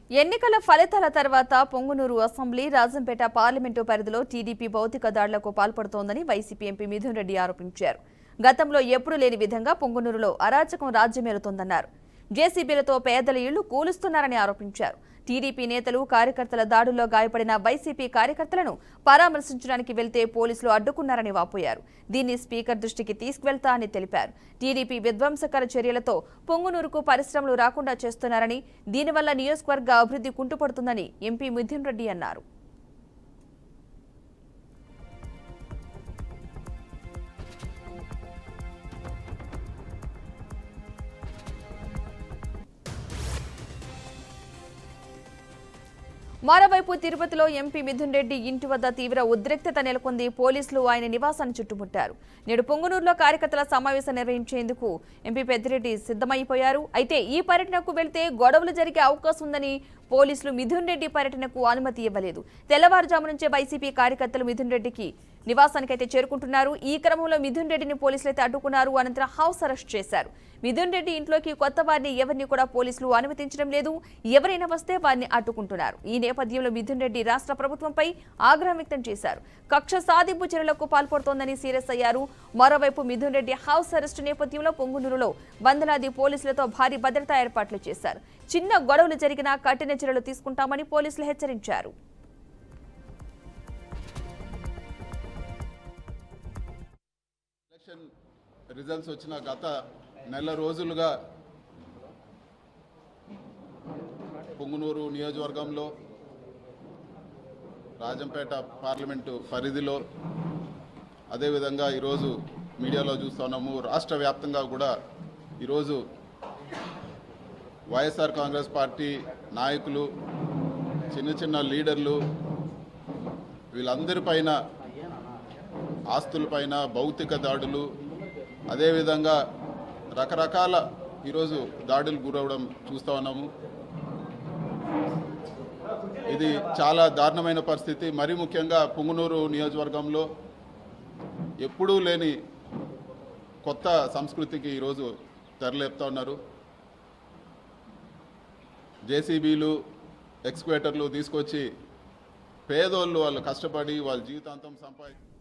ఎన్నికల ఫలితాల తర్వాత పొంగునూరు అసెంబ్లీ రాజంపేట పార్లమెంటు పరిధిలో టీడీపీ భౌతిక దాడులకు పాల్పడుతోందని వైసీపీ ఎంపీ మిథున్ రెడ్డి ఆరోపించారు. గతంలో ఎప్పుడూ లేని విధంగా పొంగునూరులో అరాచకం రాజ్యమేలుతోందన్నారు. జేసీబీలతో పేదల ఇళ్లు కూలుస్తున్నారని ఆరోపించారు. టీడీపీ నేతలు కార్యకర్తల దాడుల్లో గాయపడిన వైసీపీ కార్యకర్తలను పరామర్శించడానికి వెళ్తే పోలీసులు అడ్డుకున్నారని వాపోయారు. దీన్ని స్పీకర్ దృష్టికి తీసుకువెళ్తా అని తెలిపారు. టీడీపీ విధ్వంసకర చర్యలతో పొంగునూరుకు పరిశ్రమలు రాకుండా చేస్తున్నారని, దీనివల్ల నియోజకవర్గ అభివృద్ధి కుంటుపడుతుందని ఎంపీ మిథున్ రెడ్డి అన్నారు. మరోవైపు తిరుపతిలో ఎంపీ మిథున్ రెడ్డి ఇంటి వద్ద తీవ్ర ఉద్రిక్తత నెలకొంది. పోలీసులు ఆయన నివాసాన్ని చుట్టుముట్టారు. నేడు పొంగునూరులో కార్యకర్తల సమావేశం నిర్వహించేందుకు ఎంపీ పెద్దిరెడ్డి సిద్ధమైపోయారు. అయితే ఈ పర్యటనకు వెళ్తే గొడవలు జరిగే అవకాశం ఉందని పోలీసులు మిథున్ రెడ్డి పర్యటనకు అనుమతి ఇవ్వలేదు. తెల్లవారుజాము నుంచే వైసీపీ కార్యకర్తలు మిథున్ రెడ్డికి నివాసానికైతే చేరుకుంటున్నారు. ఈ క్రమంలో మిథున్ రెడ్డిని పోలీసులు అయితే అడ్డుకున్నారు. అనంతరం హౌస్ అరెస్ట్ చేశారు. మిథున్ రెడ్డి ఇంట్లోకి కొత్త వారిని ఎవరిని కూడా పోలీసులు అనుమతించడం లేదు. ఎవరైనా వస్తే వారిని అడ్డుకుంటున్నారు. ఈ నేపథ్యంలో మిథున్ రెడ్డి రాష్ట్ర ప్రభుత్వంపై ఆగ్రహం వ్యక్తం చేశారు. కక్ష సాధింపు చర్యలకు పాల్పడుతోందని సీరియస్ అయ్యారు. మరోవైపు మిథున్ రెడ్డి హౌస్ అరెస్టు నేపథ్యంలో పొంగునూరులో వందలాది పోలీసులతో భారీ భద్రతా ఏర్పాట్లు చేశారు. చిన్న గొడవలు జరిగినా కఠిన చర్యలు తీసుకుంటామని పోలీసులు హెచ్చరించారు. రిజల్ట్స్ వచ్చిన గత నెల రోజులుగా పొంగునూరు నియోజకవర్గంలో రాజంపేట పార్లమెంటు పరిధిలో అదేవిధంగా ఈరోజు మీడియాలో చూస్తున్నాము. రాష్ట్ర వ్యాప్తంగా కూడా ఈరోజు వైఎస్ఆర్ కాంగ్రెస్ పార్టీ నాయకులు, చిన్న చిన్న లీడర్లు, వీళ్ళందరిపైన ఆస్తులపైన భౌతిక దాడులు, అదేవిధంగా రకరకాల ఈరోజు దాడులు గురవడం చూస్తూ ఉన్నాము. ఇది చాలా దారుణమైన పరిస్థితి. మరీ ముఖ్యంగా పొంగునూరు నియోజకవర్గంలో ఎప్పుడూ లేని కొత్త సంస్కృతికి ఈరోజు తెరలేపుతా ఉన్నారు. జేసీబీలు, ఎక్స్క్వేటర్లు తీసుకొచ్చి పేదోళ్ళు వాళ్ళు కష్టపడి వాళ్ళ జీవితాంతం